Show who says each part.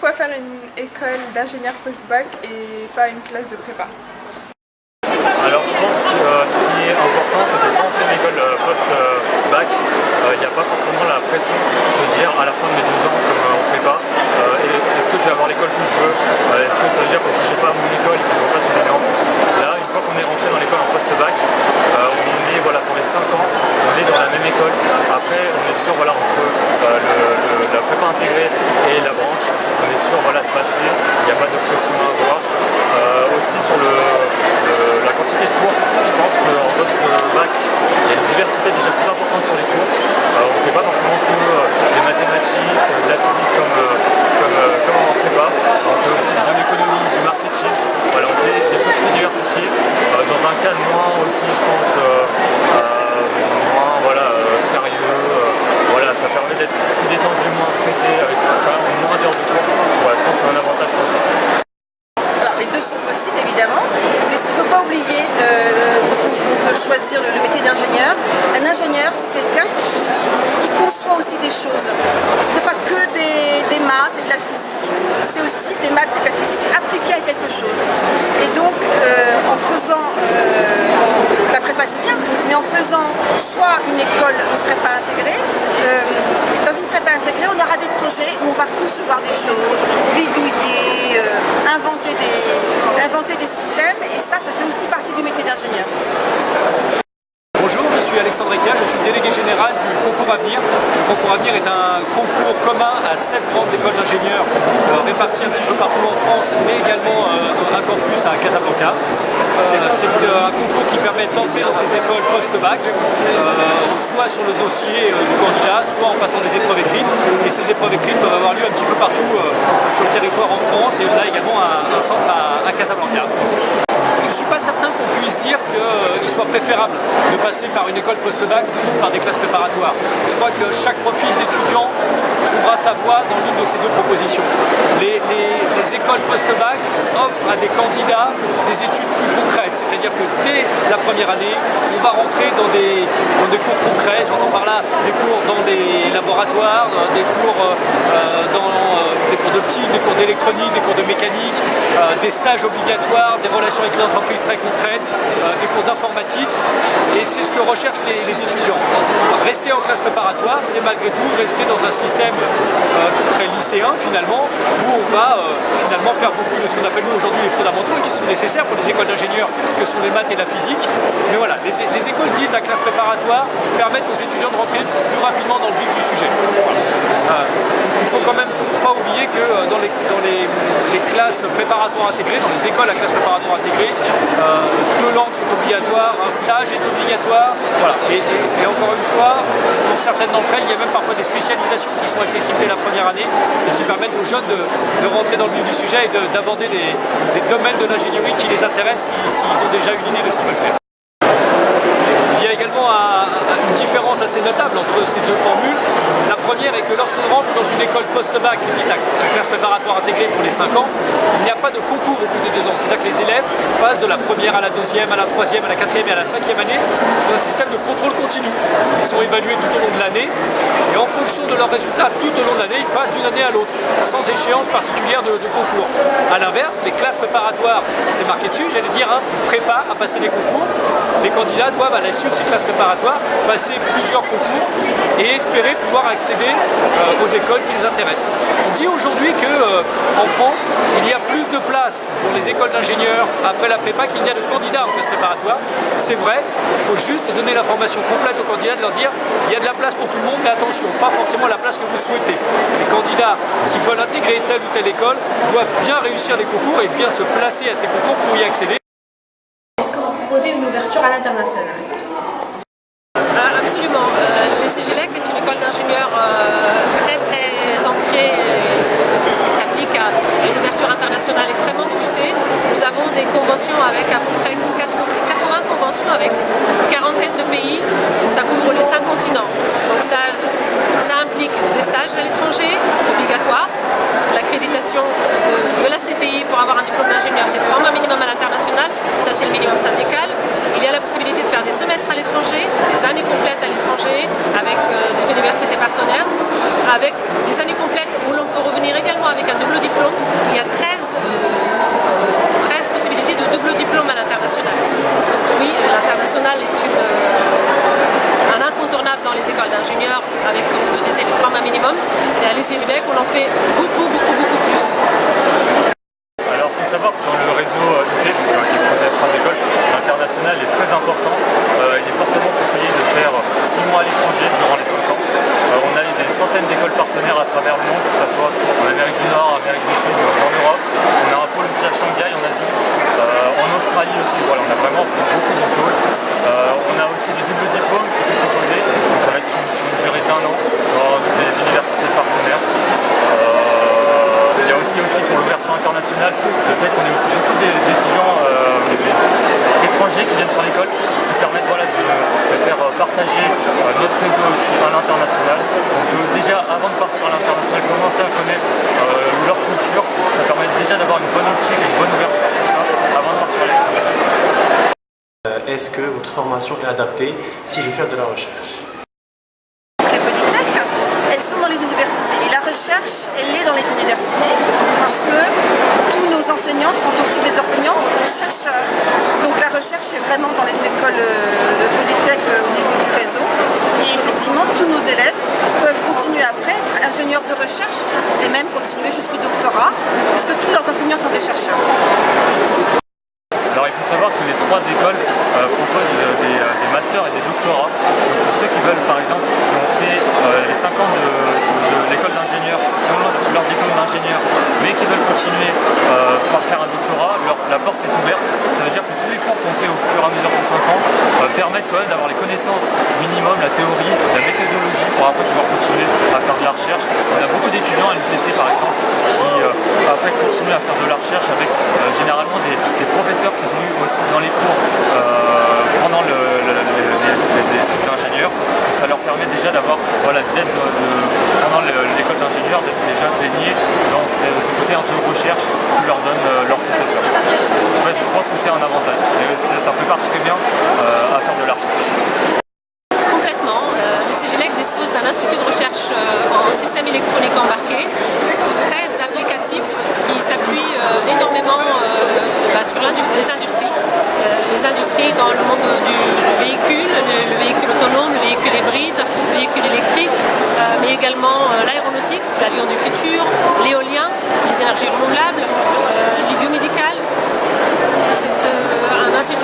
Speaker 1: pourquoi faire une école d'ingénieur post-bac et pas une classe de prépa?
Speaker 2: Alors je pense que ce qui est important, c'est que quand on fait une école post-bac, il n'y a pas forcément la pression de se dire à la fin de mes 2 ans comme en prépa, est-ce que je vais avoir l'école que je veux, est-ce que ça veut dire que si je n'ai pas mon école, il faut que je refasse une année en plus. Là, une fois qu'on est rentré dans l'école en post-bac, on est pour les 5 ans, on est dans la même école. Après, on est sûr entre la prépa intégrée et la branche, on est sûr de passer, il n'y a pas de pression à avoir. Aussi sur la quantité de cours, je pense qu'en post-bac, il y a une diversité déjà plus importante sur les cours. On ne fait pas forcément que des mathématiques, de la physique comme en prépa. On fait aussi de l'économie, du marketing. Voilà, on fait des choses plus diversifiées. Dans un cadre moins aussi, je pense, moins sérieux. Ça permet d'être plus détendu, moins stressé, avec quand même moins d'heures de cours. Voilà, je pense que c'est un avantage pour ça.
Speaker 3: Alors les deux sont possibles évidemment, mais ce qu'il ne faut pas oublier quand on veut choisir le métier d'ingénieur, un ingénieur c'est quelqu'un qui conçoit aussi des choses. Ce n'est pas que des maths et de la physique, c'est aussi des maths et de la physique appliquées à quelque chose. Et donc en faisant la prépa c'est bien, mais en faisant soit une école, une prépa intégrée, dans une prépa intégrée on aura des projets où on va concevoir des choses, bidouiller, inventer des systèmes, et ça fait aussi partie du métier d'ingénieur.
Speaker 4: Bonjour, je suis Alexandre Ekia, je suis le délégué général du Concours Avenir. Le Concours Avenir est un concours commun à 7 grandes écoles d'ingénieurs réparties un petit peu partout en France, mais également un campus à Casablanca. C'est un concours qui permet d'entrer dans ces écoles post-bac, soit sur le dossier du candidat, soit en passant des épreuves écrites. Et ces épreuves écrites peuvent avoir lieu un petit peu partout sur le territoire en France, et là également un centre à Casablanca. Je ne suis pas certain qu'on puisse dire qu'il soit préférable de passer par une école post-bac ou par des classes préparatoires. Je crois que chaque profil d'étudiant trouvera sa voie dans l'une de ces deux propositions. Les écoles post-bac offrent à des candidats des études plus concrètes, c'est-à-dire que dès la première année, on va rentrer dans des cours concrets, j'entends par là des cours dans des laboratoires, des cours d'optique, des cours d'électronique, des cours de mécanique, des stages obligatoires, des relations avec les entreprises très concrètes, des cours d'informatique, et c'est ce que recherchent les étudiants. Rester en classe préparatoire, c'est malgré tout rester dans un système très lycéen finalement, où on va finalement faire beaucoup de ce qu'on appelle nous aujourd'hui les fondamentaux, et qui sont nécessaires pour les écoles d'ingénieurs que sont les maths et la physique. Mais voilà, les écoles dites à classe préparatoire permettent aux étudiants de rentrer plus rapidement dans le vif du sujet. Voilà. Il ne faut quand même pas oublier que dans les classes préparatoires intégrées, dans les écoles à classe préparatoire intégrée, 2 langues sont obligatoires, un stage est obligatoire. Voilà. Et encore une fois, pour certaines d'entre elles, il y a même parfois des spécialisations qui sont accessibles dès la première année et qui permettent aux jeunes de rentrer dans le vif du sujet et d'aborder des domaines de l'ingénierie qui les intéressent s'ils ont déjà une idée de ce qu'ils veulent faire. Il y a également une différence assez notable entre ces deux formules. La première est que lorsqu'on rentre dans une école post-bac, dite à classe préparatoire intégrée pour les 5 ans, il n'y a pas de concours au bout des 2 ans. C'est-à-dire que les élèves passent de la première à la deuxième, à la troisième, à la quatrième et à la 5e année sous un système de contrôle continu. Ils sont évalués tout au long de l'année et en fonction de leurs résultats tout au long de l'année, ils passent d'une année à l'autre, sans échéance particulière de concours. A l'inverse, les classes préparatoires, c'est marqué dessus, j'allais dire, prépa à passer des concours. Les candidats doivent, à l'issue de ces classes préparatoires, passer plusieurs concours et espérer pouvoir accéder aux écoles qui les intéressent. On dit aujourd'hui qu'en France, il y a plus de places pour les écoles d'ingénieurs après la prépa qu'il n'y a de candidats en classe préparatoire. C'est vrai, il faut juste donner l'information complète aux candidats, de leur dire il y a de la place pour tout le monde, mais attention, pas forcément la place que vous souhaitez. Les candidats qui veulent intégrer telle ou telle école doivent bien réussir les concours et bien se placer à ces concours pour y accéder.
Speaker 5: Est-ce que vous proposez une ouverture à l'international?
Speaker 6: Absolument. Le CGLEC est une école d'ingénieurs très ancrée qui s'applique à une ouverture internationale extrêmement poussée. Nous avons des conventions avec à peu près 80 conventions avec une quarantaine de pays. Ça couvre les 5 continents. Donc ça implique des stages à l'étranger obligatoires, l'accréditation de la CTI pour avoir un diplôme d'ingénieur, c'est 3 mois minimum à l'international, ça c'est le minimum syndical. Il y a la possibilité de faire des semestres à l'étranger, des années complètes à l'étranger avec des universités partenaires, avec des années complètes où l'on peut revenir également avec un double diplôme diplôme à l'international. Donc oui, l'international est un incontournable dans les écoles d'ingénieurs avec, comme je vous disais, les 3 mois minimum. Et à l'ICU UDEC, on en fait beaucoup plus.
Speaker 2: Alors il faut savoir que dans le réseau UT, qui est composé de 3 écoles, l'international est très important. Il est fortement conseillé de faire 6 mois à l'étranger durant les 5 ans. On a des centaines d'écoles partenaires à travers le monde, que ce soit en Amérique du Nord, Amérique du Sud, dans l'Europe. On a un pôle aussi à Shanghai, en Asie, en Australie aussi. Voilà, on a vraiment beaucoup de pôles. On a aussi des doubles diplômes qui sont proposés, donc ça va être sur une durée d'1 an dans des universités partenaires. Il y a aussi pour l'ouverture internationale le fait qu'on ait aussi beaucoup d'étudiants étrangers qui viennent sur l'école, qui permettent de faire partager notre réseau aussi à l'international. On peut déjà, avant de partir à l'international, commencer à connaître leur culture. Ça permet déjà d'avoir une bonne optique et une bonne ouverture sur ça avant de partir à l'étranger.
Speaker 7: Est-ce que votre formation est adaptée si je veux faire de la recherche?
Speaker 3: Les polytech, elles sont dans les universités et la recherche, elle est dans les universités parce que tous nos enseignants sont aussi des enseignants chercheurs. Donc la recherche est vraiment dans les écoles de polytech au niveau du réseau et effectivement tous nos élèves peuvent continuer après être ingénieurs de recherche et même continuer jusqu'au doctorat puisque tous leurs enseignants sont des chercheurs.
Speaker 2: Alors il faut savoir que les 3 écoles proposent des masters et des doctorats. Donc pour ceux qui veulent par exemple, qui ont fait les 5 ans de l'école d'ingénieur, qui ont leur diplôme d'ingénieur, mais qui veulent continuer par faire un doctorat, la porte est ouverte. Ça veut dire que tous les cours qu'on fait au fur et à mesure de ces 5 ans permettent quand même d'avoir les connaissances minimum, la théorie, la méthodologie pour après pouvoir continuer à faire de la recherche. On a beaucoup d'étudiants à l'UTC par exemple qui après continuent à faire de la recherche avec généralement des professeurs qu'ils ont eu aussi dans les cours pendant les études d'ingénieur. Donc ça leur permet déjà d'avoir pendant l'école d'ingénieur d'être déjà baigné dans ce côté un peu recherche que leur donne leur professeur. En fait, je pense que c'est un avantage. Et ça prépare très bien à faire de la recherche.
Speaker 6: Complètement. Le CGLEC dispose d'un institut de recherche en système électronique embarqué, très applicatif, qui s'appuie énormément sur les industries. Les industries dans le monde du véhicule, le véhicule autonome, le véhicule hybride, le véhicule électrique, mais également l'aéronautique, l'avion du futur, l'éolien, les énergies renouvelables, les biomédicales. C'est un institut